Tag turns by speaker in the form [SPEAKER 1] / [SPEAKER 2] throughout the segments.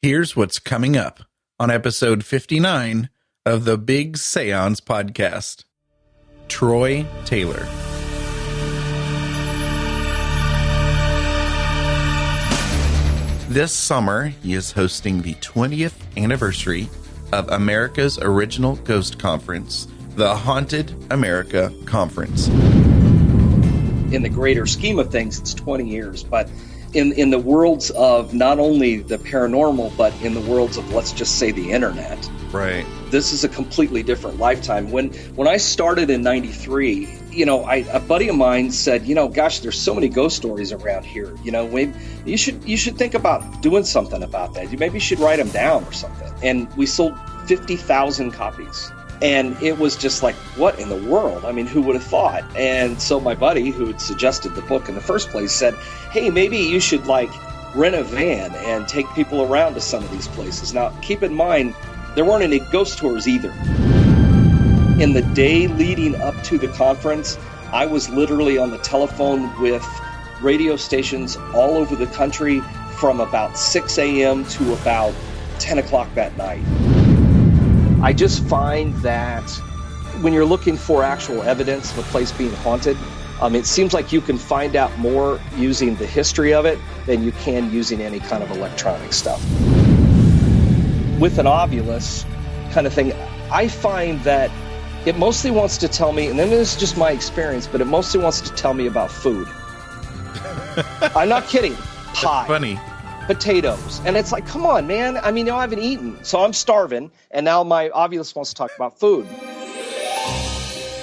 [SPEAKER 1] Here's what's coming up on episode 59 of the Big Séance podcast. Troy Taylor. This summer, he is hosting the 20th anniversary of America's original ghost conference, the Haunted America Conference.
[SPEAKER 2] In the greater scheme of things, it's 20 years, but in the worlds of not only the paranormal, but in the worlds of, let's just say, the internet.
[SPEAKER 1] Right.
[SPEAKER 2] This is a completely different lifetime. When I started in 93, a buddy of mine said, gosh, there's so many ghost stories around here. Maybe you should think about doing something about that. Maybe you should write them down or something. And we sold 50,000 copies. And it was just like, what in the world? I mean, who would have thought? And so my buddy, who had suggested the book in the first place, said, hey, maybe you should rent a van and take people around to some of these places. Now, keep in mind, there weren't any ghost tours either. In the day leading up to the conference, I was literally on the telephone with radio stations all over the country from about 6 a.m. to about 10 o'clock that night. I just find that when you're looking for actual evidence of a place being haunted, it seems like you can find out more using the history of it than you can using any kind of electronic stuff. With an Ovilus kind of thing, I find that it mostly wants to tell me, and then this is just my experience, but it mostly wants to tell me about food. I'm not kidding. Pie. That's funny. Potatoes. And it's like, come on, man. I mean, I haven't eaten, so I'm starving, and now my Ovilus wants to talk about food.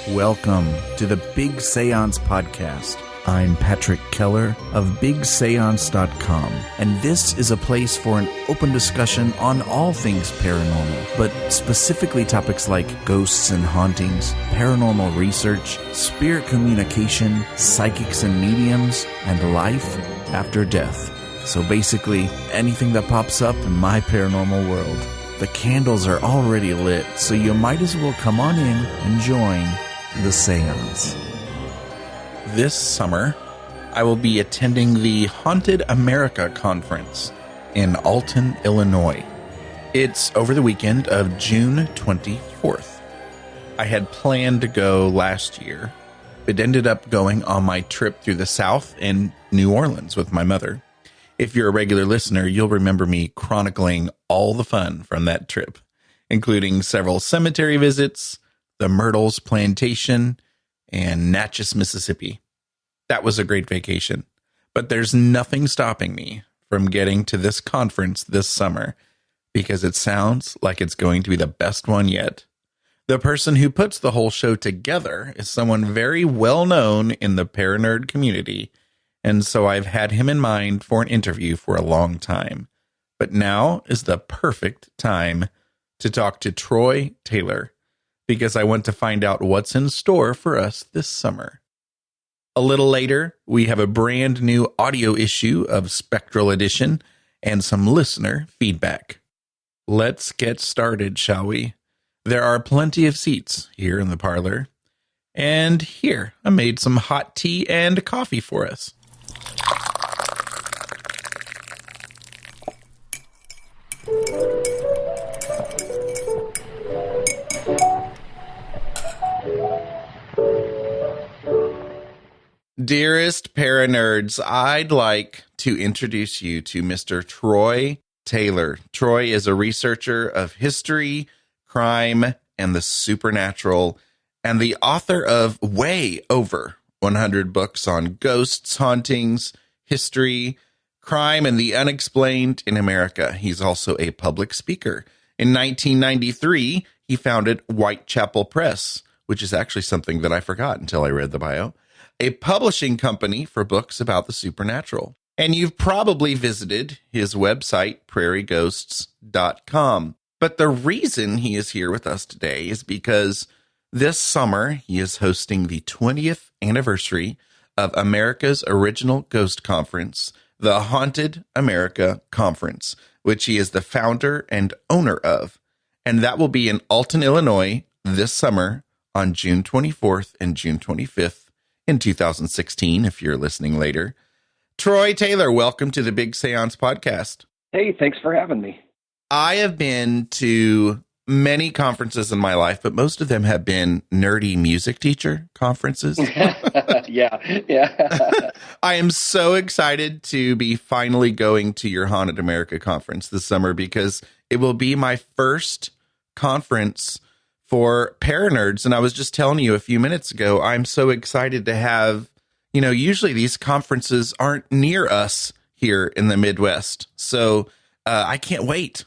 [SPEAKER 3] Welcome to the Big Séance podcast. I'm Patrick Keller of BigSeance.com, and this is a place for an open discussion on all things paranormal, but specifically topics like ghosts and hauntings, paranormal research, spirit communication, psychics and mediums, and life after death. So basically, anything that pops up in my paranormal world. The candles are already lit, so you might as well come on in and join the séance.
[SPEAKER 1] This summer, I will be attending the Haunted America Conference in Alton, Illinois. It's over the weekend of June 24th. I had planned to go last year, but ended up going on my trip through the South and New Orleans with my mother. If you're a regular listener, you'll remember me chronicling all the fun from that trip, including several cemetery visits, the Myrtles Plantation, and Natchez, Mississippi. That was a great vacation, but there's nothing stopping me from getting to this conference this summer because it sounds like it's going to be the best one yet. The person who puts the whole show together is someone very well known in the Paranerd community, and so I've had him in mind for an interview for a long time. But now is the perfect time to talk to Troy Taylor, because I want to find out what's in store for us this summer. A little later, we have a brand new audio issue of Spectral Edition and some listener feedback. Let's get started, shall we? There are plenty of seats here in the parlor. And here, I made some hot tea and coffee for us. Dearest Paranerds, I'd like to introduce you to Mr. Troy Taylor. Troy is a researcher of history, crime, and the supernatural, and the author of way over 100 books on ghosts, hauntings, history, crime, and the unexplained in America. He's also a public speaker. In 1993, he founded Whitechapel Press, which is actually something that I forgot until I read the bio, a publishing company for books about the supernatural. And you've probably visited his website, prairieghosts.com. But the reason he is here with us today is because this summer he is hosting the 20th anniversary of America's original ghost conference, the Haunted America Conference, which he is the founder and owner of. And that will be in Alton, Illinois this summer on June 24th and June 25th. In 2016, if you're listening later. Troy Taylor, welcome to the Big Séance podcast.
[SPEAKER 2] Hey, thanks for having me.
[SPEAKER 1] I have been to many conferences in my life, but most of them have been nerdy music teacher conferences.
[SPEAKER 2] Yeah.
[SPEAKER 1] I am so excited to be finally going to your Haunted America conference this summer because it will be my first conference for paranerds. And I was just telling you a few minutes ago, I'm so excited to have, usually these conferences aren't near us here in the Midwest. So I can't wait.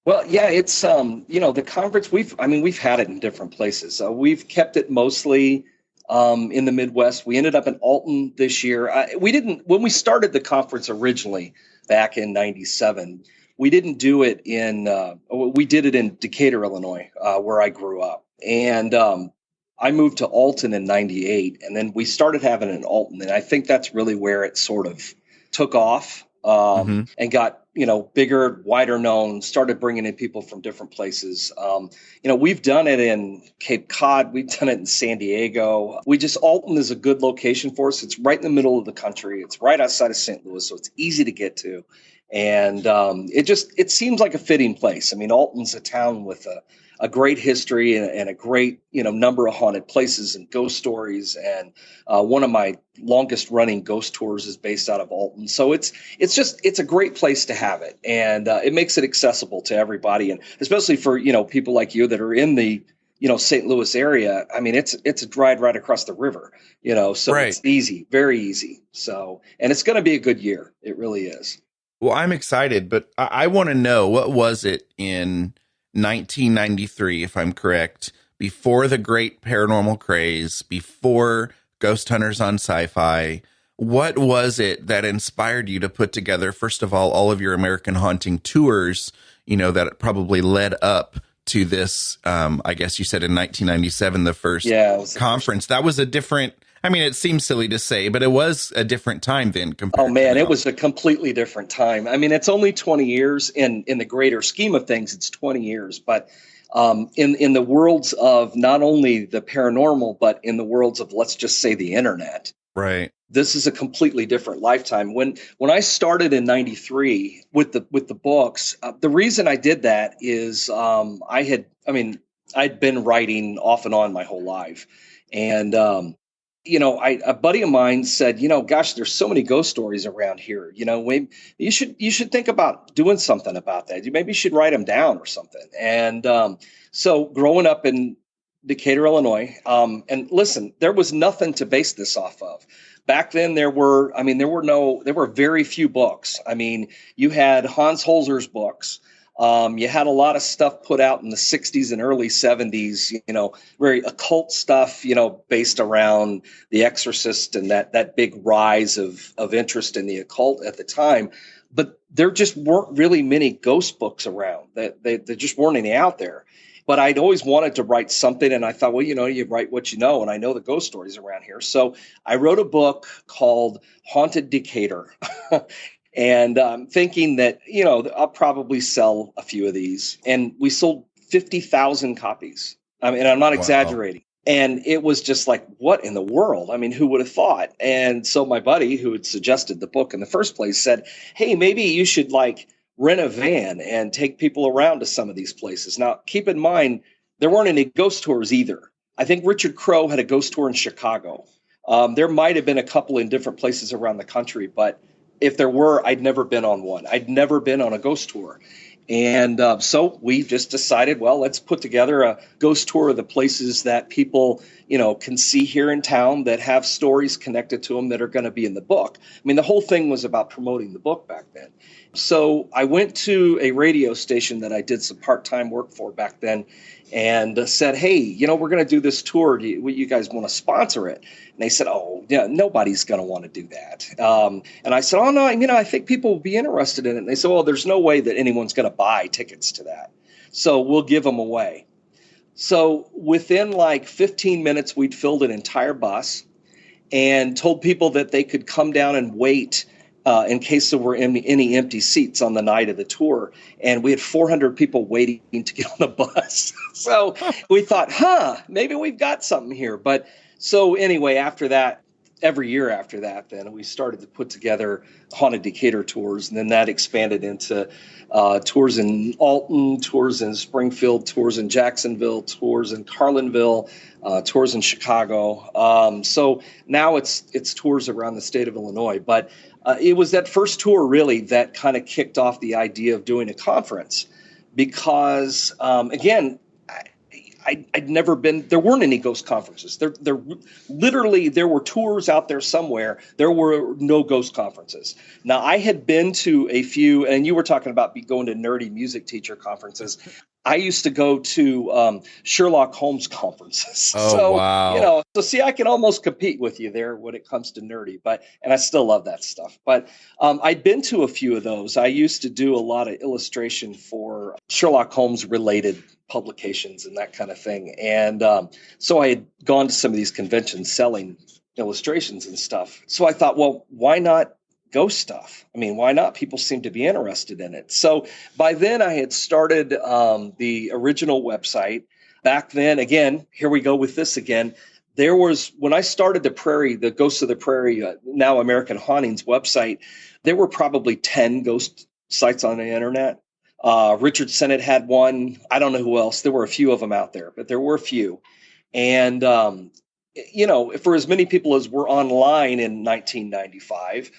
[SPEAKER 2] Well, yeah, it's, the conference, we've had it in different places. We've kept it mostly in the Midwest. We ended up in Alton this year. When we started the conference originally back in 97, we didn't do it we did it in Decatur, Illinois, where I grew up. And I moved to Alton in 98, and then we started having it in Alton. And I think that's really where it sort of took off and got, bigger, wider known, started bringing in people from different places. We've done it in Cape Cod. We've done it in San Diego. Alton is a good location for us. It's right in the middle of the country. It's right outside of St. Louis, so it's easy to get to. And it seems like a fitting place. I mean, Alton's a town with a great history and a great, number of haunted places and ghost stories. And one of my longest running ghost tours is based out of Alton. So it's a great place to have it. And it makes it accessible to everybody. And especially for, people like you that are in the, St. Louis area. I mean, it's a ride right across the river, so right. It's easy, very easy. So, and it's going to be a good year. It really is.
[SPEAKER 1] Well, I'm excited, but I want to know, what was it in 1993, if I'm correct, before the great paranormal craze, before Ghost Hunters on Sci-Fi? What was it that inspired you to put together, first of all of your American Haunting tours, that probably led up to this, I guess you said in 1997, the first conference. That was a different, it seems silly to say, but it was a different time then compared to now.
[SPEAKER 2] It was a completely different time. It's only 20 years in the greater scheme of things. It's 20 years, but in the worlds of not only the paranormal, but in the worlds of, let's just say, the internet.
[SPEAKER 1] Right.
[SPEAKER 2] This is a completely different lifetime. When I started in 93 with the books, the reason I did that is I'd been writing off and on my whole life. And, a buddy of mine said, gosh, there's so many ghost stories around here. You should think about doing something about that. Maybe you should write them down or something. And so growing up in Decatur, Illinois, and listen, there was nothing to base this off of. Back then, there were very few books. You had Hans Holzer's books. You had a lot of stuff put out in the 60s and early 70s, very occult stuff, based around The Exorcist and that big rise of interest in the occult at the time. But there just weren't really many ghost books around. There just weren't any out there. But I'd always wanted to write something, and I thought, well, you write what you know, and I know the ghost stories around here. So I wrote a book called Haunted Decatur. And I'm thinking that, I'll probably sell a few of these. And we sold 50,000 copies. And I'm not exaggerating. And it was just like, what in the world? Who would have thought? And so my buddy who had suggested the book in the first place said, hey, maybe you should rent a van and take people around to some of these places. Now, keep in mind, there weren't any ghost tours either. I think Richard Crowe had a ghost tour in Chicago. There might have been a couple in different places around the country, but if there were, I'd never been on one. I'd never been on a ghost tour. And so we just decided, well, let's put together a ghost tour of the places that people, can see here in town that have stories connected to them that are going to be in the book. The whole thing was about promoting the book back then. So I went to a radio station that I did some part-time work for back then and said, hey, we're going to do this tour. Do you guys want to sponsor it? And they said, oh, yeah, nobody's going to want to do that. And I said, oh, no, I think people will be interested in it. And they said, well, there's no way that anyone's going to buy tickets to that. So we'll give them away. So within 15 minutes, we'd filled an entire bus and told people that they could come down and wait in case there were any empty seats on the night of the tour. And we had 400 people waiting to get on the bus. So we thought, maybe we've got something here. But so anyway, after that, every year after that, then we started to put together Haunted Decatur tours, and then that expanded into tours in Alton, tours in Springfield, tours in Jacksonville, tours in Carlinville, tours in Chicago. So now it's tours around the state of Illinois. But it was that first tour really that kind of kicked off the idea of doing a conference, because again, I'd never been, there weren't any ghost conferences. There literally, there were tours out there somewhere. There were no ghost conferences. Now, I had been to a few, and you were talking about going to nerdy music teacher conferences. I used to go to Sherlock Holmes conferences.
[SPEAKER 1] Oh, wow.
[SPEAKER 2] You know, so see, I can almost compete with you there when it comes to nerdy, and I still love that stuff. But I'd been to a few of those. I used to do a lot of illustration for Sherlock Holmes related publications and that kind of thing. And so I had gone to some of these conventions selling illustrations and stuff. So I thought, well, why not ghost stuff? I mean, why not? People seem to be interested in it. So by then I had started the original website. Back then, again, here we go with this again. There was, when I started the Ghosts of the Prairie, now American Hauntings website, there were probably 10 ghost sites on the internet. Richard Sennett had one. I don't know who else. There were a few of them out there, but there were a few. And, you know, for as many people as were online in 1995,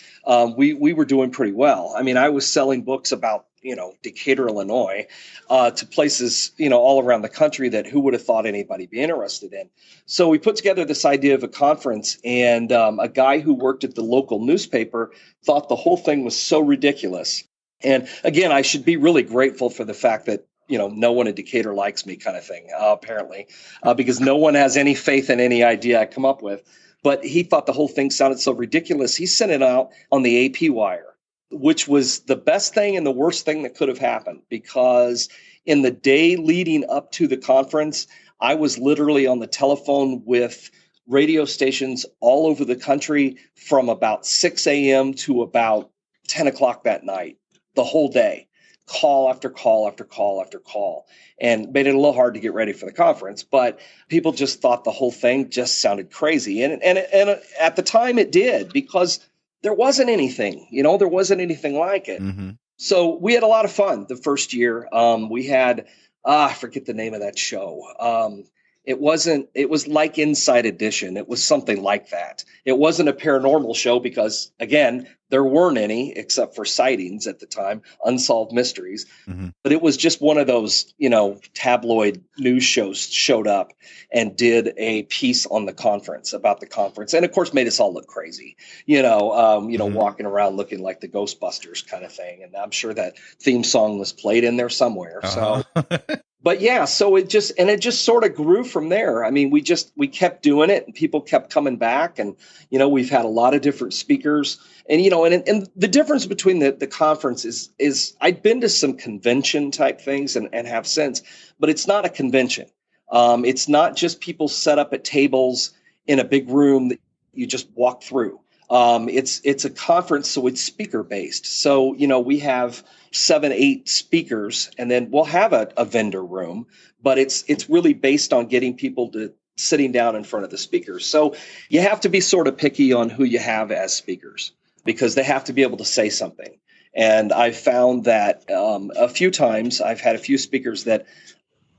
[SPEAKER 2] we were doing pretty well. I mean, I was selling books about, you know, Decatur, Illinois, to places, you know, all around the country that who would have thought anybody be interested in. So we put together this idea of a conference, and a guy who worked at the local newspaper thought the whole thing was so ridiculous. And again, I should be really grateful for the fact that, you know, no one in Decatur likes me, kind of thing, apparently, because no one has any faith in any idea I come up with. But he thought the whole thing sounded so ridiculous. He sent it out on the AP wire, which was the best thing and the worst thing that could have happened, because in the day leading up to the conference, I was literally on the telephone with radio stations all over the country from about 6 a.m. to about 10 o'clock that night, the whole day. Call after call after call after call, and made it a little hard to get ready for the conference. But people just thought the whole thing just sounded crazy. And at the time it did, because there wasn't anything, you know, there wasn't anything like it. Mm-hmm. So we had a lot of fun the first year. We had, I forget the name of that show. It was like Inside Edition. It was something like that. It wasn't a paranormal show because, again, there weren't any except for sightings at the time, unsolved mysteries. Mm-hmm. But it was just one of those, you know, tabloid news shows showed up and did a piece on the conference, about the conference. And of course, made us all look crazy, mm-hmm. walking around looking like the Ghostbusters kind of thing. And I'm sure that theme song was played in there somewhere. Uh-huh. So. But yeah, so it just sort of grew from there. I mean, we kept doing it, and people kept coming back, and, you know, we've had a lot of different speakers, and, you know, and the difference between the conference is I'd been to some convention type things and have since, but it's not a convention. It's not just people set up at tables in a big room that you just walk through. It's a conference, so it's speaker based. So, you know, we have 7-8 speakers, and then we'll have a vendor room, but it's really based on getting people to sitting down in front of the speakers. So you have to be sort of picky on who you have as speakers, because they have to be able to say something. And I found that a few times I've had a few speakers that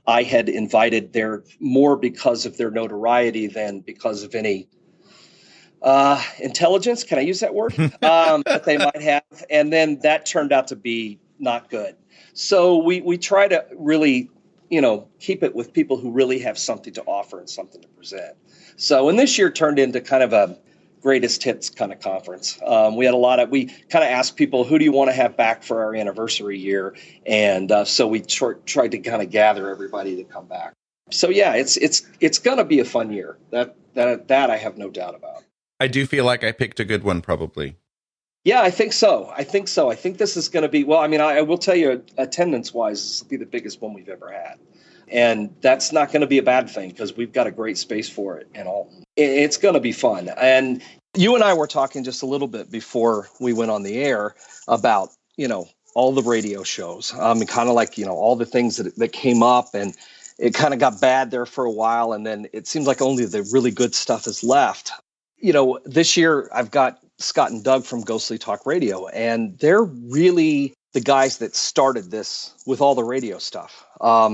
[SPEAKER 2] I had invited there more because of their notoriety than because of any intelligence, can I use that word, that they might have. And then that turned out to be not good. So we try to really, you know, keep it with people who really have something to offer and something to present. So, and this year turned into kind of a greatest hits kind of conference. We kind of asked people, who do you want to have back for our anniversary year? And so we tried to kind of gather everybody to come back. So yeah, it's going to be a fun year. That I have no doubt about.
[SPEAKER 1] I do feel like I picked a good one, probably.
[SPEAKER 2] Yeah, I think so. I think this is going to be, well, I mean, I will tell you, attendance-wise, this will be the biggest one we've ever had. And that's not going to be a bad thing, because we've got a great space for it and all. It's going to be fun. And you and I were talking just a little bit before we went on the air about, you know, all the radio shows. And kind of like, you know, all the things that came up, and it kind of got bad there for a while. And then it seems like only the really good stuff is left. this year I've got Scott and Doug from Ghostly Talk Radio, and they're really the guys that started this with all the radio stuff.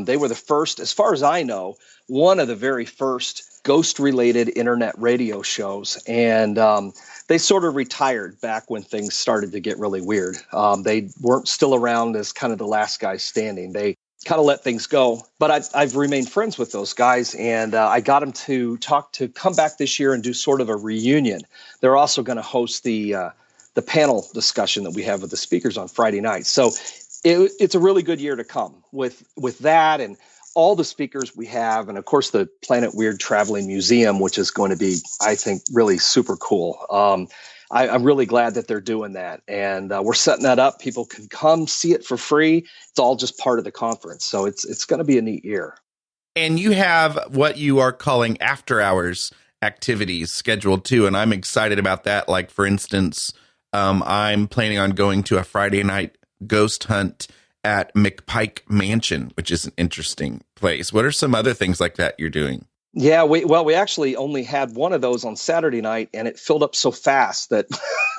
[SPEAKER 2] They were the first, as far as I know, one of the very first ghost-related internet radio shows, and they sort of retired back when things started to get really weird. They weren't still around as kind of the last guys standing. They kind of let things go, but I've remained friends with those guys, and I got them to come back this year and do sort of a reunion. They're also going to host the panel discussion that we have with the speakers on Friday night. So it's a really good year to come with that and all the speakers we have, and of course the Planet Weird Traveling Museum, which is going to be, I think, really super cool. I'm really glad that they're doing that, and we're setting that up. People can come see it for free. It's all just part of the conference, so it's going to be a neat year.
[SPEAKER 1] And you have what you are calling after hours activities scheduled too, and I'm excited about that. Like, for instance, I'm planning on going to a Friday night ghost hunt at McPike Mansion, which is an interesting place. What are some other things like that you're doing?
[SPEAKER 2] Yeah, we actually only had one of those on Saturday night, and it filled up so fast that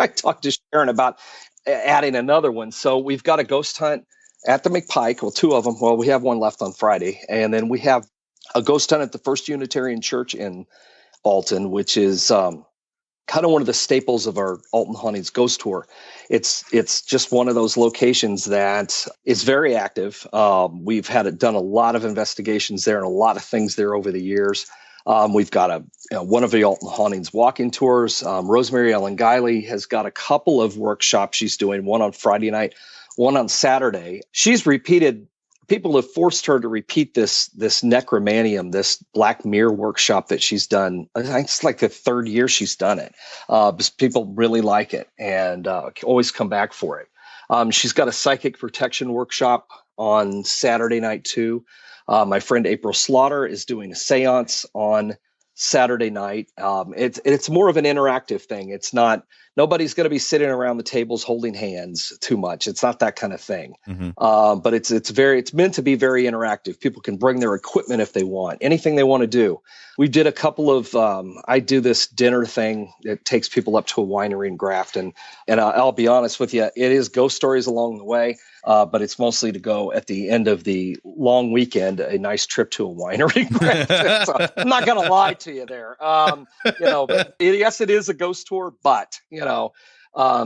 [SPEAKER 2] I talked to Sharon about adding another one. So we've got a ghost hunt at the McPike, well, two of them. Well, we have one left on Friday, and then we have a ghost hunt at the First Unitarian Church in Alton, which is kind of one of the staples of our Alton Hauntings Ghost Tour. It's just one of those locations that is very active. We've done a lot of investigations there and a lot of things there over the years. We've got one of the Alton Hauntings walk-in tours. Rosemary Ellen Guiley has got a couple of workshops she's doing, one on Friday night, one on Saturday. She's repeated. People have forced her to repeat this Necromanteum, this Black Mirror workshop that she's done. I think it's like the third year she's done it. People really like it and always come back for it. She's got a psychic protection workshop on Saturday night too. My friend April Slaughter is doing a seance on Saturday night. It's more of an interactive thing. It's not, nobody's going to be sitting around the tables holding hands too much. It's not that kind of thing. Mm-hmm. But it's meant to be very interactive. People can bring their equipment if they want, anything they want to do. We did a couple of, I do this dinner thing that takes people up to a winery in Grafton. And I'll be honest with you, it is ghost stories along the way. But it's mostly to go at the end of the long weekend, a nice trip to a winery. So I'm not going to lie to you there. But yes, it is a ghost tour, but,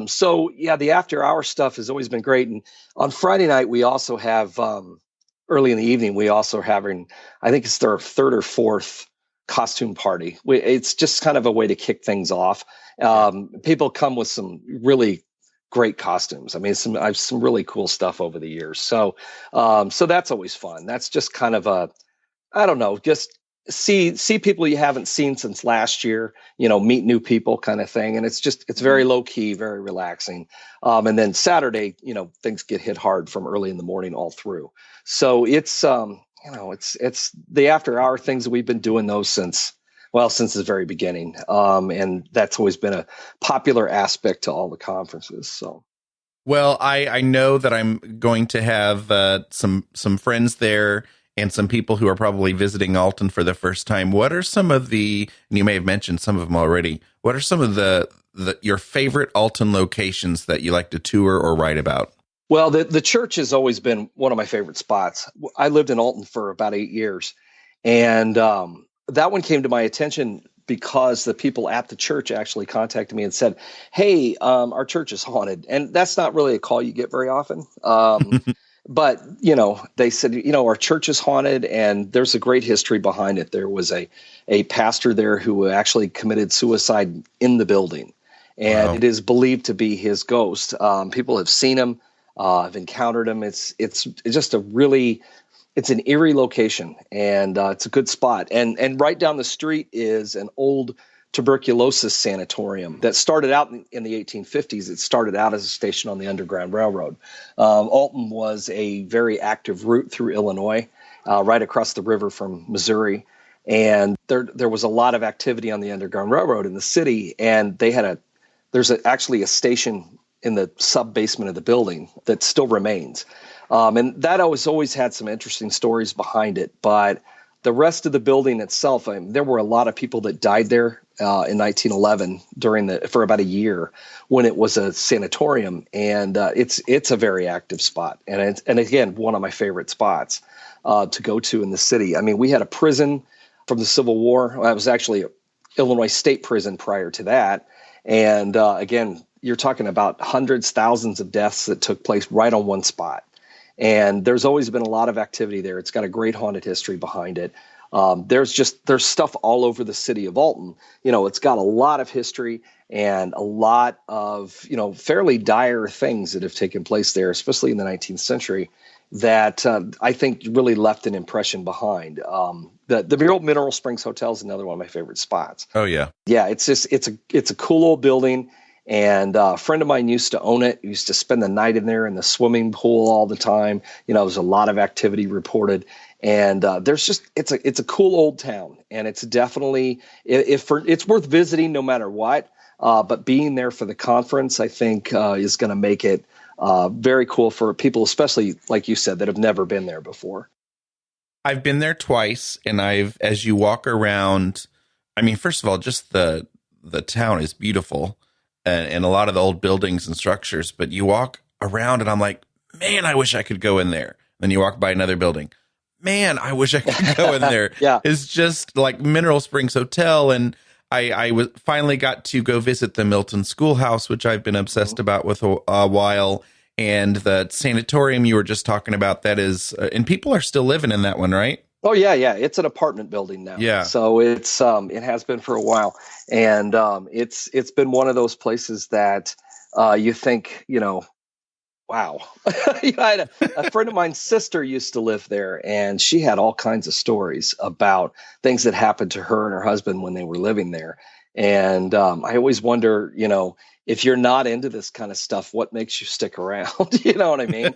[SPEAKER 2] so yeah, the after hour stuff has always been great. And on Friday night, we also have, early in the evening, we also having, I think it's their third or fourth costume party. It's just kind of a way to kick things off. People come with some really great costumes. I mean, I have some really cool stuff over the years. So that's always fun. That's just kind of just see people you haven't seen since last year, meet new people kind of thing. And it's very low key, very relaxing. And then Saturday, things get hit hard from early in the morning all through. So it's the after hour things that we've been doing those since the very beginning. And that's always been a popular aspect to all the conferences. So,
[SPEAKER 1] well, I know that I'm going to have some friends there and some people who are probably visiting Alton for the first time. What are some of and you may have mentioned some of them already, what are some of your favorite Alton locations that you like to tour or write about?
[SPEAKER 2] Well, the church has always been one of my favorite spots. I lived in Alton for about 8 years, and that one came to my attention because the people at the church actually contacted me and said, hey, our church is haunted. And that's not really a call you get very often. But, they said, our church is haunted, and there's a great history behind it. There was a pastor there who actually committed suicide in the building, and Wow. It is believed to be his ghost. People have seen him, have encountered him. It's just it's an eerie location, and it's a good spot. And right down the street is an old tuberculosis sanatorium that started out in the 1850s. It started out as a station on the Underground Railroad. Alton was a very active route through Illinois, right across the river from Missouri. And there was a lot of activity on the Underground Railroad in the city. And there's actually a station in the sub-basement of the building that still remains. And that always had some interesting stories behind it. But the rest of the building itself, there were a lot of people that died there in 1911 for about a year when it was a sanatorium, and it's a very active spot, and again one of my favorite spots to go to in the city. I mean, we had a prison from the Civil War. Well, it was actually Illinois State Prison prior to that, and again, you're talking about hundreds, thousands of deaths that took place right on one spot. And there's always been a lot of activity there. It's got a great haunted history behind it. There's stuff all over the city of Alton. It's got a lot of history and a lot of, fairly dire things that have taken place there, especially in the 19th century, that I think really left an impression behind. The old Mineral Springs Hotel is another one of my favorite spots.
[SPEAKER 1] Oh, yeah.
[SPEAKER 2] Yeah, it's a cool old building. And a friend of mine used to own it, used to spend the night in there in the swimming pool all the time. There's a lot of activity reported. And it's a cool old town. And it's definitely, it's worth visiting no matter what. But being there for the conference, I think, is going to make it very cool for people, especially, like you said, that have never been there before.
[SPEAKER 1] I've been there twice. And as you walk around, I mean, first of all, just the town is beautiful. And a lot of the old buildings and structures, but you walk around and I'm like, man, I wish I could go in there. Then you walk by another building. Man, I wish I could go in there.
[SPEAKER 2] Yeah.
[SPEAKER 1] It's just like Mineral Springs Hotel. And I finally got to go visit the Milton Schoolhouse, which I've been obsessed about with a while. And the sanatorium you were just talking about, that is, and people are still living in that one, right?
[SPEAKER 2] Oh yeah. It's an apartment building now.
[SPEAKER 1] Yeah.
[SPEAKER 2] So it's it has been for a while, and it's been one of those places that you think, wow. I had a friend of mine's sister used to live there, and she had all kinds of stories about things that happened to her and her husband when they were living there. And I always wonder, if you're not into this kind of stuff, what makes you stick around? You know what I mean?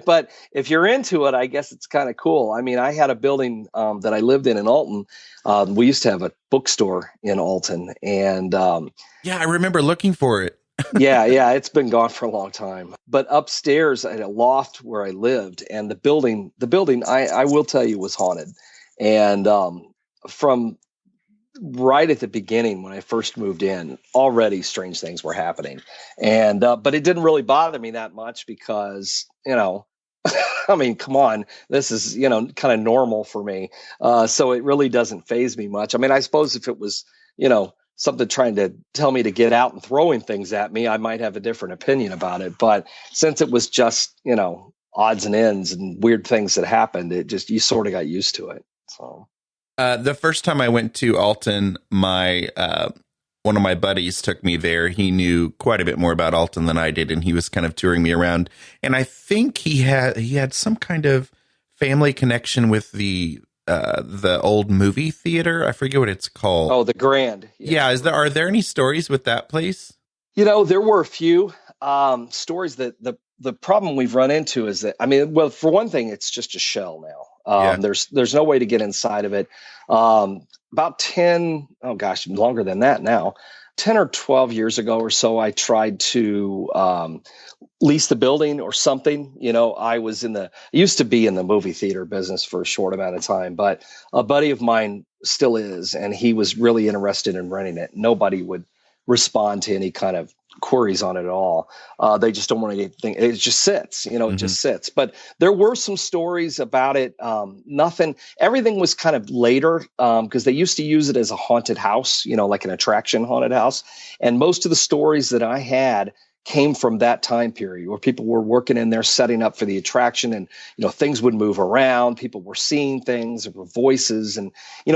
[SPEAKER 2] But if you're into it, I guess it's kind of cool. I mean, I had a building that I lived in Alton. We used to have a bookstore in Alton, and
[SPEAKER 1] yeah, I remember looking for it.
[SPEAKER 2] yeah, it's been gone for a long time. But upstairs at a loft where I lived, and the building, I will tell you, was haunted. And from right at the beginning, when I first moved in, already strange things were happening. And but it didn't really bother me that much because, I mean, come on, this is, kind of normal for me. So it really doesn't faze me much. I mean, I suppose if it was, something trying to tell me to get out and throwing things at me, I might have a different opinion about it. But since it was just, odds and ends and weird things that happened, you sort of got used to it. So.
[SPEAKER 1] The first time I went to Alton, one of my buddies took me there. He knew quite a bit more about Alton than I did, and he was kind of touring me around. And I think he had some kind of family connection with the old movie theater. I forget what it's called.
[SPEAKER 2] Oh, the Grand.
[SPEAKER 1] Yeah. Are there any stories with that place?
[SPEAKER 2] There were a few stories that the problem we've run into is that, I mean, well, for one thing, it's just a shell now. There's no way to get inside of it. About 10, oh gosh, longer than that now, 10 or 12 years ago or so, I tried to lease the building or something. I used to be in the movie theater business for a short amount of time, but a buddy of mine still is, and he was really interested in renting it. Nobody would respond to any kind of queries on it at all. They just don't want anything. It just sits, it just sits. But there were some stories about it. Everything was kind of later because they used to use it as a haunted house, like an attraction haunted house. And most of the stories that I had came from that time period where people were working in there setting up for the attraction, and things would move around, people were seeing things, there were voices, and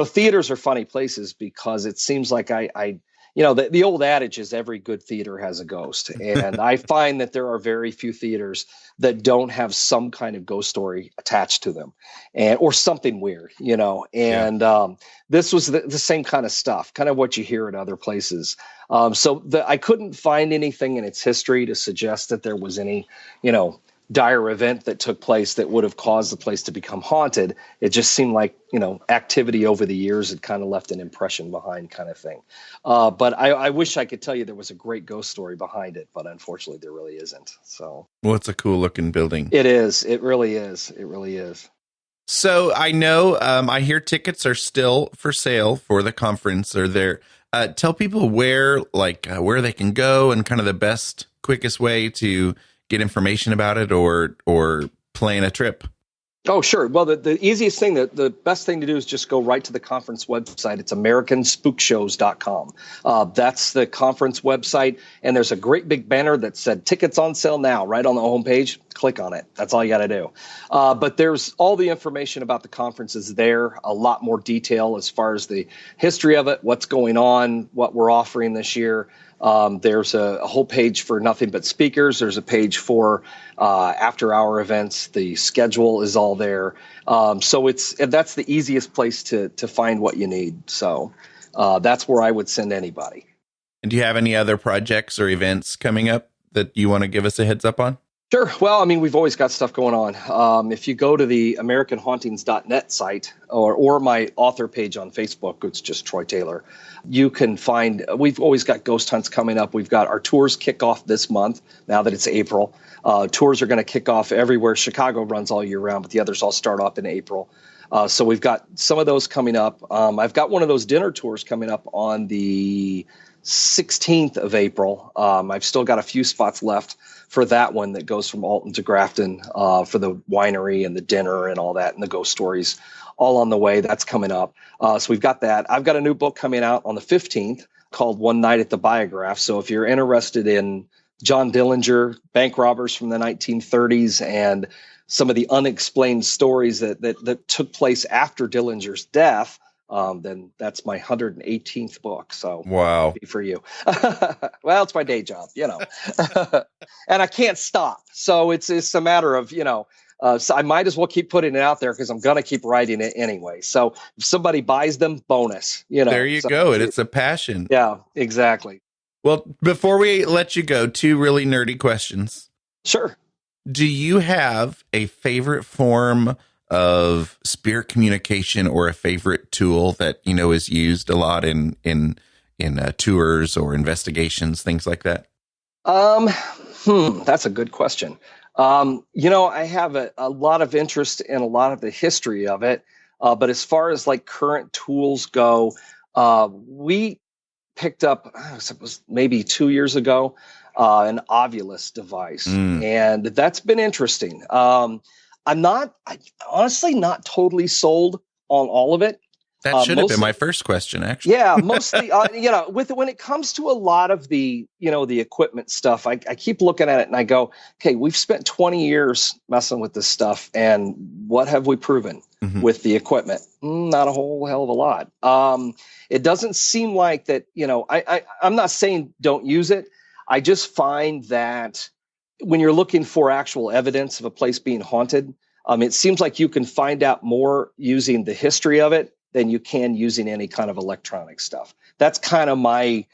[SPEAKER 2] theaters are funny places because it seems like the old adage is every good theater has a ghost. And I find that there are very few theaters that don't have some kind of ghost story attached to them or something weird, and this was the same kind of stuff, kind of what you hear at other places. I couldn't find anything in its history to suggest that there was any, dire event that took place that would have caused the place to become haunted. It just seemed like, activity over the years had kind of left an impression behind, kind of thing. But I wish I could tell you there was a great ghost story behind it, but unfortunately there really isn't. So. Well,
[SPEAKER 1] it's a cool looking building.
[SPEAKER 2] It is. It really is. It really is.
[SPEAKER 1] So I know, I hear tickets are still for sale for the conference. Are there, Tell people where they can go and kind of the best, quickest way to get information about it or plan a trip.
[SPEAKER 2] Oh, sure. Well, the easiest thing, the best thing to do is just go right to the conference website. It's AmericanSpookShows.com. That's the conference website. And there's a great big banner that said tickets on sale now, right on the homepage. Click on it. That's all you got to do. But there's all the information about the conference is there, a lot more detail as far as the history of it, what's going on, what we're offering this year. There's a whole page for nothing but speakers. There's a page for after-hour events. The schedule is all there. So that's the easiest place to find what you need. So that's where I would send anybody.
[SPEAKER 1] And do you have any other projects or events coming up that you want to give us a heads up on?
[SPEAKER 2] Sure. Well, I mean, we've always got stuff going on. If you go to the AmericanHauntings.net site or my author page on Facebook, it's just Troy Taylor, you can find, we've always got ghost hunts coming up. We've got our tours kick off this month, now that it's April. Tours are going to kick off everywhere. Chicago runs all year round, but the others all start off in April. So we've got some of those coming up. I've got one of those dinner tours coming up on the 16th of April. I've still got a few spots left for that one that goes from Alton to Grafton for the winery and the dinner and all that and the ghost stories all on the way. That's coming up. So we've got that. I've got a new book coming out on the 15th called One Night at the Biograph. So if you're interested in John Dillinger, bank robbers from the 1930s, and some of the unexplained stories that took place after Dillinger's death, then that's my 118th book. So
[SPEAKER 1] wow,
[SPEAKER 2] for you. Well, it's my day job, and I can't stop. So it's a matter of, so I might as well keep putting it out there because I'm going to keep writing it anyway. So if somebody buys them, bonus,
[SPEAKER 1] There you go. It's a passion.
[SPEAKER 2] Yeah, exactly.
[SPEAKER 1] Well, before we let you go, 2 really nerdy questions.
[SPEAKER 2] Sure.
[SPEAKER 1] Do you have a favorite form of spirit communication or a favorite tool that, is used a lot in tours or investigations, things like that?
[SPEAKER 2] That's a good question. I have a lot of interest in a lot of the history of it. But as far as like current tools go, we picked up, it was maybe 2 years ago, an Ovilus device. And that's been interesting. I'm honestly not totally sold on all of it.
[SPEAKER 1] That should have been my first question, actually.
[SPEAKER 2] Yeah, mostly, when it comes to a lot of the, the equipment stuff, I keep looking at it and I go, okay, we've spent 20 years messing with this stuff. And what have we proven with the equipment? Not a whole hell of a lot. It doesn't seem like that, I'm not saying don't use it. I just find that when you're looking for actual evidence of a place being haunted, it seems like you can find out more using the history of it than you can using any kind of electronic stuff. That's kind of my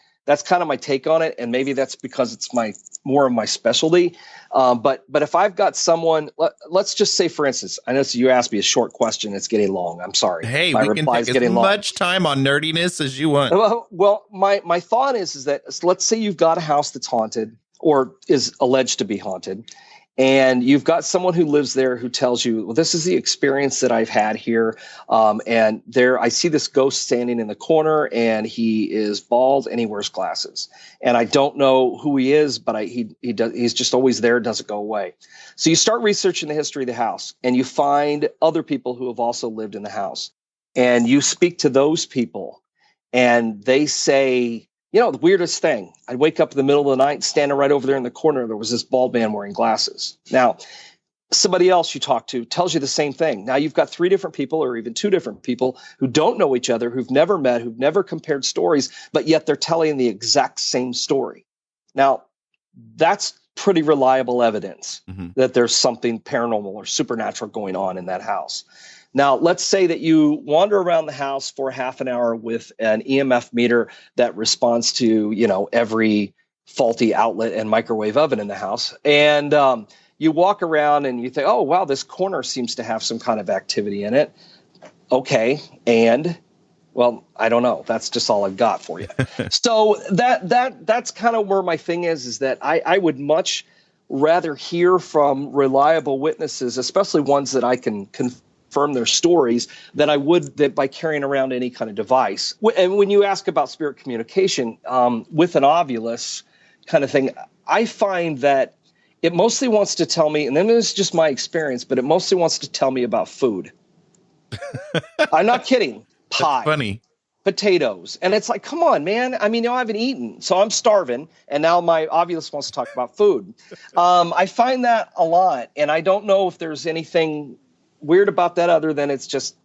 [SPEAKER 2] take on it, and maybe that's because it's more of my specialty. But if I've got someone, let's just say, for instance, I know you asked me a short question. It's getting long. I'm sorry.
[SPEAKER 1] Hey, we can take as much time on nerdiness as you want.
[SPEAKER 2] Well, my thought is that let's say you've got a house that's haunted or is alleged to be haunted. And you've got someone who lives there who tells you, well, this is the experience that I've had here. And there, I see this ghost standing in the corner and he is bald and he wears glasses. And I don't know who he is, but he's just always there, doesn't go away. So you start researching the history of the house and you find other people who have also lived in the house. And you speak to those people and they say, the weirdest thing, I'd wake up in the middle of the night, standing right over there in the corner, there was this bald man wearing glasses. Now, somebody else you talk to tells you the same thing. Now you've got 3 different people or even 2 different people who don't know each other, who've never met, who've never compared stories, but yet they're telling the exact same story. Now, that's pretty reliable evidence that there's something paranormal or supernatural going on in that house. Now, let's say that you wander around the house for half an hour with an EMF meter that responds to, every faulty outlet and microwave oven in the house. And you walk around and you think, oh, wow, this corner seems to have some kind of activity in it. Okay. And, well, I don't know. That's just all I've got for you. So that's kind of where my thing is that I would much rather hear from reliable witnesses, especially ones that I can confirm confirm their stories than I would that by carrying around any kind of device. And when you ask about spirit communication with an ovulus kind of thing, I find that it mostly wants to tell me, and then it's just my experience, but it mostly wants to tell me about food. I'm not kidding. Pie.
[SPEAKER 1] That's funny.
[SPEAKER 2] Potatoes. And it's like, come on, man. I mean, I haven't eaten, so I'm starving. And now my ovulus wants to talk about food. I find that a lot. And I don't know if there's anything weird about that other than it's just,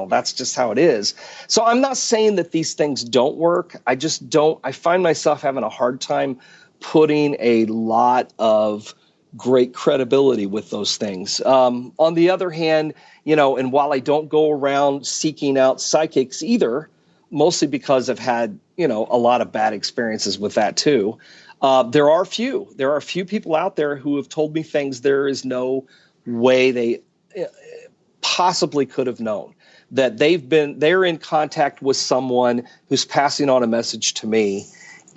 [SPEAKER 2] that's just how it is. So I'm not saying that these things don't work. I just don't. I find myself having a hard time putting a lot of great credibility with those things. On the other hand, and while I don't go around seeking out psychics either, mostly because I've had, a lot of bad experiences with that too. There are a few people out there who have told me things there is no way they possibly could have known, that they're in contact with someone who's passing on a message to me.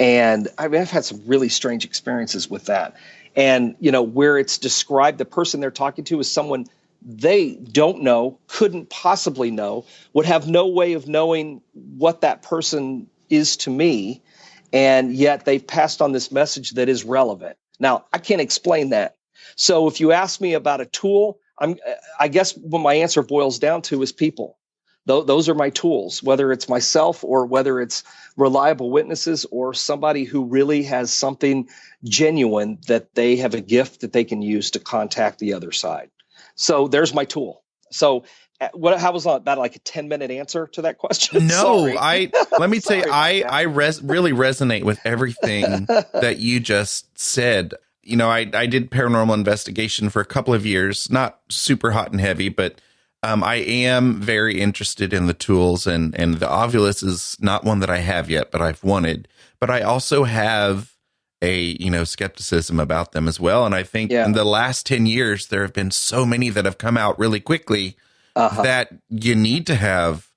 [SPEAKER 2] And I've had some really strange experiences with that. And, where it's described, the person they're talking to is someone they don't know, couldn't possibly know, would have no way of knowing what that person is to me. And yet they've passed on this message that is relevant. Now, I can't explain that. So if you ask me about a tool, I guess what my answer boils down to is people. Those are my tools, whether it's myself or whether it's reliable witnesses or somebody who really has something genuine that they have a gift that they can use to contact the other side. So there's my tool. So how was that, like a 10-minute answer to that question?
[SPEAKER 1] No, let me tell you, I really resonate with everything that you just said. I did paranormal investigation for a couple of years, not super hot and heavy, but I am very interested in the tools, and the Ovulus is not one that I have yet, but I've wanted. But I also have a skepticism about them as well. And I think in the last 10 years, there have been so many that have come out really quickly that you need to have,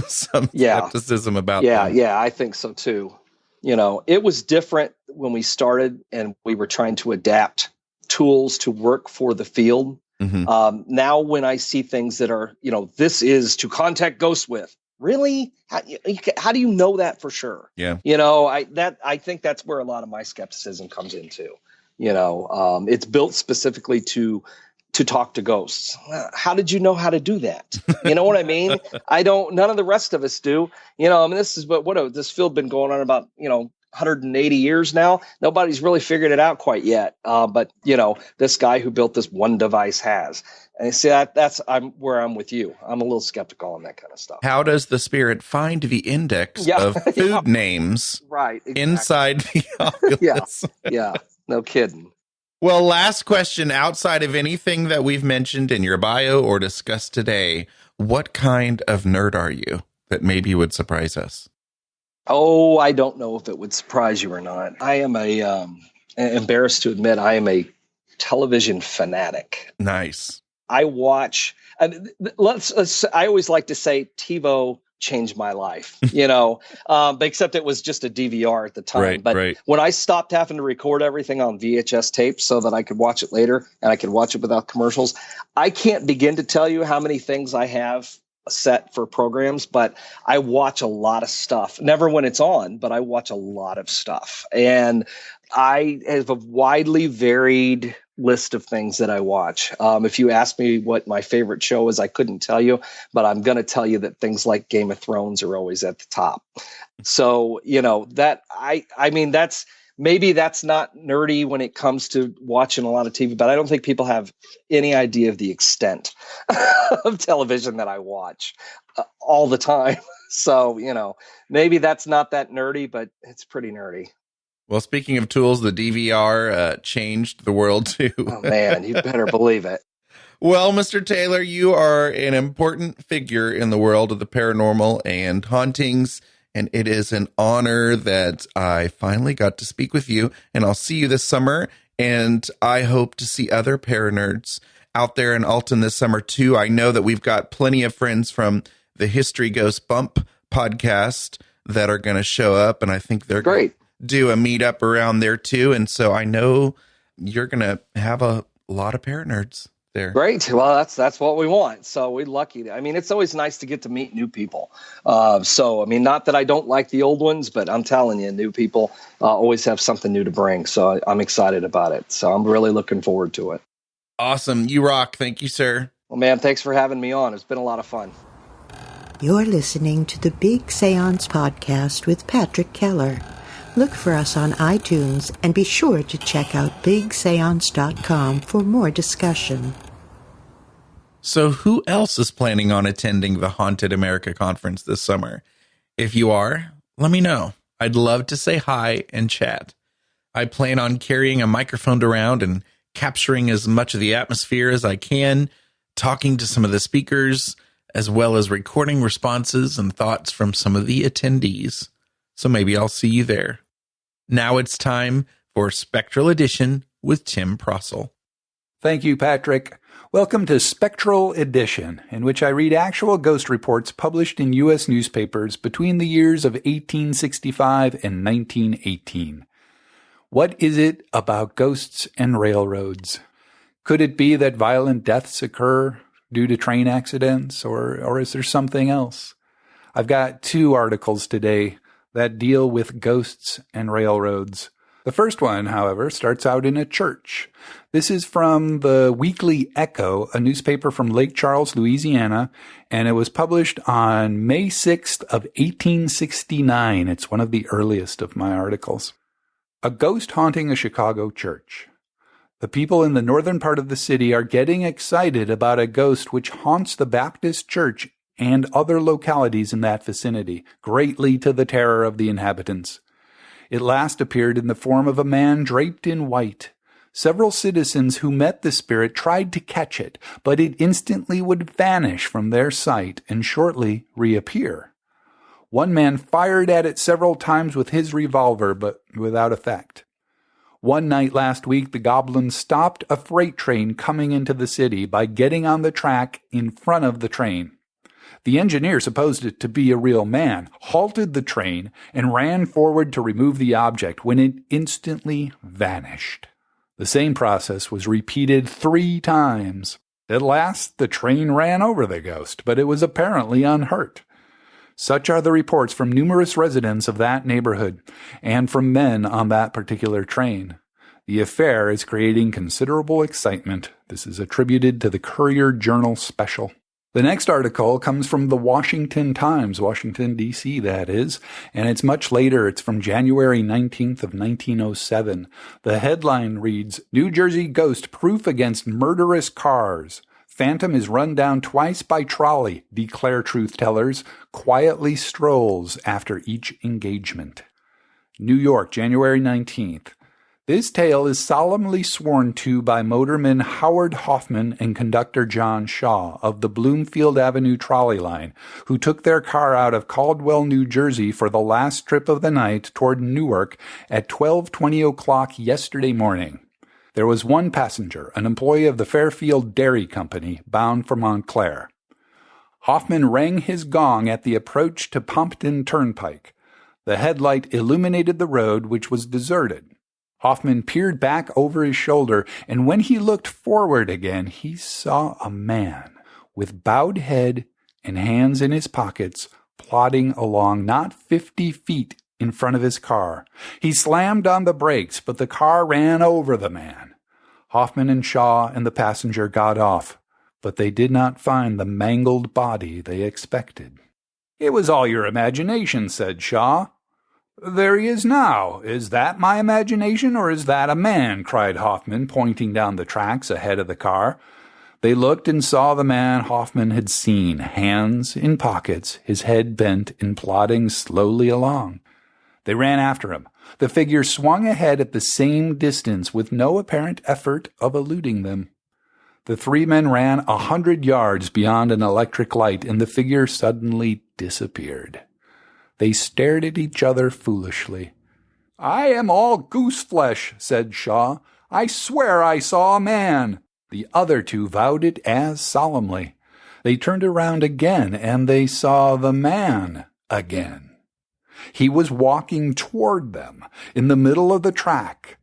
[SPEAKER 1] some skepticism about them.
[SPEAKER 2] Yeah, I think so too. It was different when we started and we were trying to adapt tools to work for the field. Mm-hmm. Now when I see things that are, this is to contact ghosts with, really? How do you know that for sure?
[SPEAKER 1] Yeah.
[SPEAKER 2] I think that's where a lot of my skepticism comes into. It's built specifically to talk to ghosts. How did you know how to do that? You know what I mean? None of the rest of us do. This is what this field been going on about, 180 years now. Nobody's really figured it out quite yet. But this guy who built this one device has. And you see I'm where I'm with you. I'm a little skeptical on that kind of stuff.
[SPEAKER 1] How does the spirit find the index of food names inside the Oculus?
[SPEAKER 2] Yeah, no kidding.
[SPEAKER 1] Well, last question, outside of anything that we've mentioned in your bio or discussed today, what kind of nerd are you that maybe would surprise us?
[SPEAKER 2] Oh, I don't know if it would surprise you or not. I am embarrassed to admit, I am a television fanatic.
[SPEAKER 1] Nice.
[SPEAKER 2] I watch, I always like to say TiVo changed my life, except it was just a DVR at the time. But when I stopped having to record everything on VHS tapes so that I could watch it later and I could watch it without commercials, I can't begin to tell you how many things I have set for programs, but I watch a lot of stuff. Never when it's on, but I watch a lot of stuff. And I have a widely varied list of things that I watch. If you ask me what my favorite show is, I couldn't tell you, but I'm going to tell you that things like Game of Thrones are always at the top. So, maybe that's not nerdy when it comes to watching a lot of TV, but I don't think people have any idea of the extent of television that I watch all the time. So, maybe that's not that nerdy, but it's pretty nerdy.
[SPEAKER 1] Well, speaking of tools, the DVR changed the world too.
[SPEAKER 2] Oh, man, you better believe it.
[SPEAKER 1] Well, Mr. Taylor, you are an important figure in the world of the paranormal and hauntings, and it is an honor that I finally got to speak with you, and I'll see you this summer, and I hope to see other paranerds out there in Alton this summer too. I know that we've got plenty of friends from the History Goes Bump podcast that are going to show up, and I think they're going to do a meetup around there too, and so I know you're going to have a lot of paranerds there.
[SPEAKER 2] Great. Well, that's what we want. So we're lucky. I mean, it's always nice to get to meet new people. So, I mean, not that I don't like the old ones, but I'm telling you, new people always have something new to bring. So I'm excited about it. So I'm really looking forward to it.
[SPEAKER 1] Awesome. You rock. Thank you, sir.
[SPEAKER 2] Well, man, thanks for having me on. It's been a lot of fun.
[SPEAKER 4] You're listening to the Big Séance Podcast with Patrick Keller. Look for us on iTunes and be sure to check out bigseance.com for more discussion.
[SPEAKER 1] So who else is planning on attending the Haunted America Conference this summer? If you are, let me know. I'd love to say hi and chat. I plan on carrying a microphone around and capturing as much of the atmosphere as I can, talking to some of the speakers, as well as recording responses and thoughts from some of the attendees. So maybe I'll see you there. Now it's time for Spectral Edition with Tim Prasil.
[SPEAKER 5] Thank you, Patrick. Welcome to Spectral Edition, in which I read actual ghost reports published in U.S. newspapers between the years of 1865 and 1918. What is it about ghosts and railroads? Could it be that violent deaths occur due to train accidents, or is there something else? I've got 2 articles today that deal with ghosts and railroads. The first one, however, starts out in a church. This is from the Weekly Echo, a newspaper from Lake Charles, Louisiana, and it was published on May 6th of 1869. It's one of the earliest of my articles. A ghost haunting a Chicago church. The people in the northern part of the city are getting excited about a ghost which haunts the Baptist church and other localities in that vicinity, greatly to the terror of the inhabitants. It last appeared in the form of a man draped in white. Several citizens who met the spirit tried to catch it, but it instantly would vanish from their sight and shortly reappear. One man fired at it several times with his revolver, but without effect. One night last week, the goblin stopped a freight train coming into the city by getting on the track in front of the train. The engineer supposed it to be a real man, halted the train, and ran forward to remove the object when it instantly vanished. The same process was repeated 3 times. At last, the train ran over the ghost, but it was apparently unhurt. Such are the reports from numerous residents of that neighborhood, and from men on that particular train. The affair is creating considerable excitement. This is attributed to the Courier-Journal Special. The next article comes from the Washington Times, Washington, D.C., that is, and it's much later. It's from January 19th of 1907. The headline reads, New Jersey Ghost Proof Against Murderous Cars. Phantom is run down twice by trolley, declare truth-tellers, quietly strolls after each engagement. New York, January 19th. This tale is solemnly sworn to by motorman Howard Hoffman and conductor John Shaw of the Bloomfield Avenue trolley line, who took their car out of Caldwell, New Jersey for the last trip of the night toward Newark at 12:20 o'clock yesterday morning. There was one passenger, an employee of the Fairfield Dairy Company, bound for Montclair. Hoffman rang his gong at the approach to Pompton Turnpike. The headlight illuminated the road, which was deserted. Hoffman peered back over his shoulder, and when he looked forward again, he saw a man with bowed head and hands in his pockets plodding along not 50 feet in front of his car. He slammed on the brakes, but the car ran over the man. Hoffman and Shaw and the passenger got off, but they did not find the mangled body they expected. "It was all your imagination," said Shaw. "There he is now. Is that my imagination, or is that a man?" cried Hoffman, pointing down the tracks ahead of the car. They looked and saw the man Hoffman had seen, hands in pockets, his head bent and plodding slowly along. They ran after him. The figure swung ahead at the same distance with no apparent effort of eluding them. The 3 men ran 100 yards beyond an electric light, and the figure suddenly disappeared. They stared at each other foolishly. "I am all goose-flesh," said Shaw. "I swear I saw a man." The other 2 vowed it as solemnly. They turned around again, and they saw the man again. He was walking toward them in the middle of the track.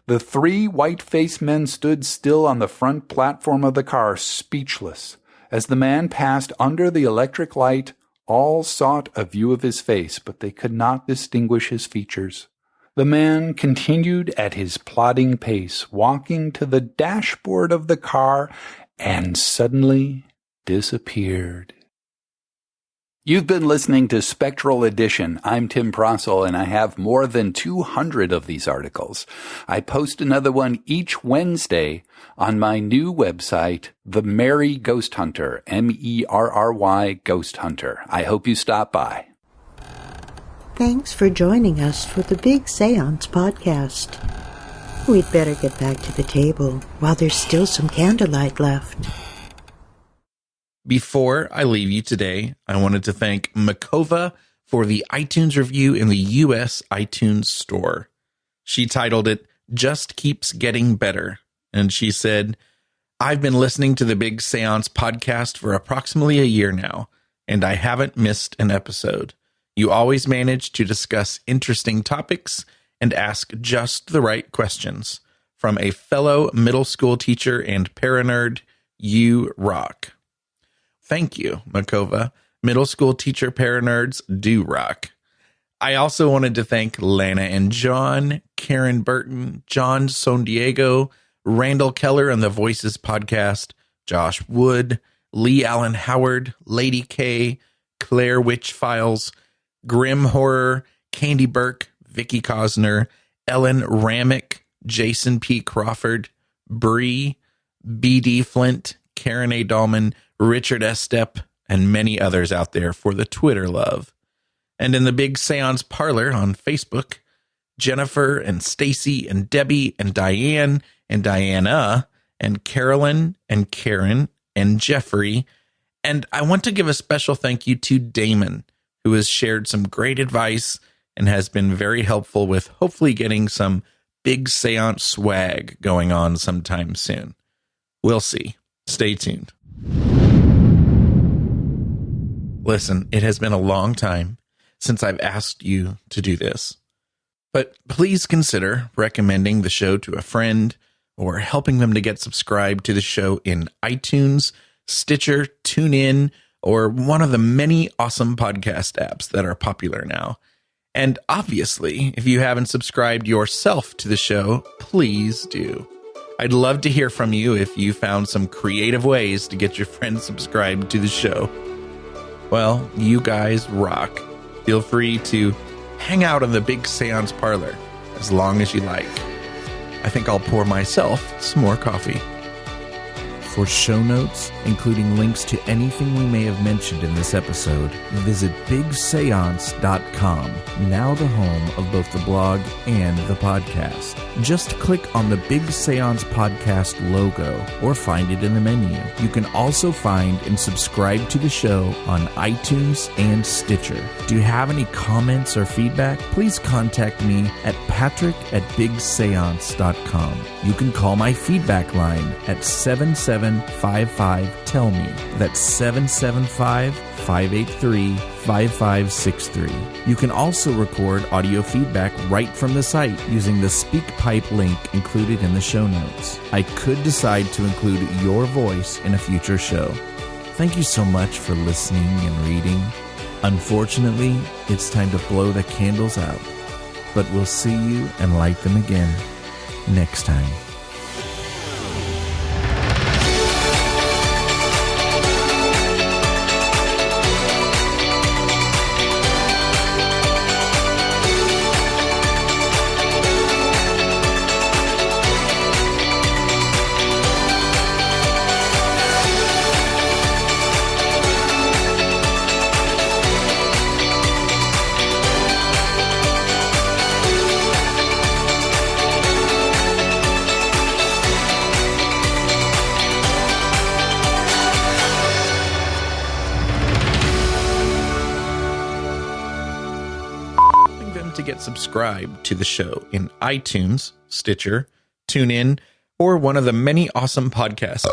[SPEAKER 5] The 3 white-faced men stood still on the front platform of the car, speechless. As the man passed under the electric light, all sought a view of his face, but they could not distinguish his features. The man continued at his plodding pace, walking to the dashboard of the car, and suddenly disappeared. You've been listening to Spectral Edition. I'm Tim Prasil, and I have more than 200 of these articles. I post another one each Wednesday on my new website, The Merry Ghost Hunter, MERRY Ghost Hunter. I hope you stop by.
[SPEAKER 4] Thanks for joining us for the Big Séance podcast. We'd better get back to the table while there's still some candlelight left.
[SPEAKER 1] Before I leave you today, I wanted to thank Makova for the iTunes review in the U.S. iTunes store. She titled it, Just Keeps Getting Better. And she said, I've been listening to the Big Séance podcast for approximately a year now, and I haven't missed an episode. You always manage to discuss interesting topics and ask just the right questions. From a fellow middle school teacher and paranerd, you rock. Thank you, Makova. Middle school teacher paranerds do rock. I also wanted to thank Lana and John, Karen Burton, John Sondiego, Randall Keller on the Voices podcast, Josh Wood, Lee Allen Howard, Lady K, Claire Witch Files, Grim Horror, Candy Burke, Vicky Cosner, Ellen Ramick, Jason P. Crawford, Bree, B.D. Flint, Karen A. Dahlman, Richard S. Stepp, and many others out there for the Twitter love. And in the Big Séance Parlor on Facebook, Jennifer and Stacy and Debbie and Diane and Diana and Carolyn and Karen and Jeffrey. And I want to give a special thank you to Damon, who has shared some great advice and has been very helpful with hopefully getting some Big Séance swag going on sometime soon. We'll see. Stay tuned. Listen, it has been a long time since I've asked you to do this, but please consider recommending the show to a friend or helping them to get subscribed to the show in iTunes, Stitcher, TuneIn, or one of the many awesome podcast apps that are popular now. And obviously, if you haven't subscribed yourself to the show, please do. I'd love to hear from you if you found some creative ways to get your friends subscribed to the show. Well, you guys rock. Feel free to hang out in the Big Séance Parlor as long as you like. I think I'll pour myself some more coffee.
[SPEAKER 3] For show notes, including links to anything we may have mentioned in this episode, visit BigSeance.com, now the home of both the blog and the podcast. Just click on the Big Séance podcast logo or find it in the menu. You can also find and subscribe to the show on iTunes and Stitcher. Do you have any comments or feedback? Please contact me at patrick@bigseance.com. You can call my feedback line at 7755-TELL-ME. That's 775-583-5563. You can also record audio feedback right from the site using the SpeakPipe link included in the show notes. I could decide to include your voice in a future show. Thank you so much for listening and reading. Unfortunately, it's time to blow the candles out, but we'll see you and light them again next time.
[SPEAKER 1] To get subscribed to the show in iTunes, Stitcher, TuneIn, or one of the many awesome podcasts.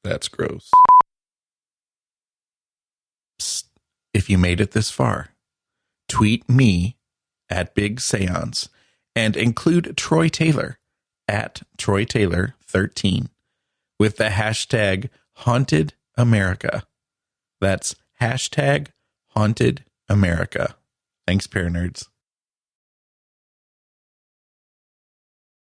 [SPEAKER 1] That's gross. Psst. If you made it this far, tweet me at Big Séance and include Troy Taylor at Troy Taylor 13 with the hashtag Haunted America. That's hashtag Haunted America. Thanks, Paranerds.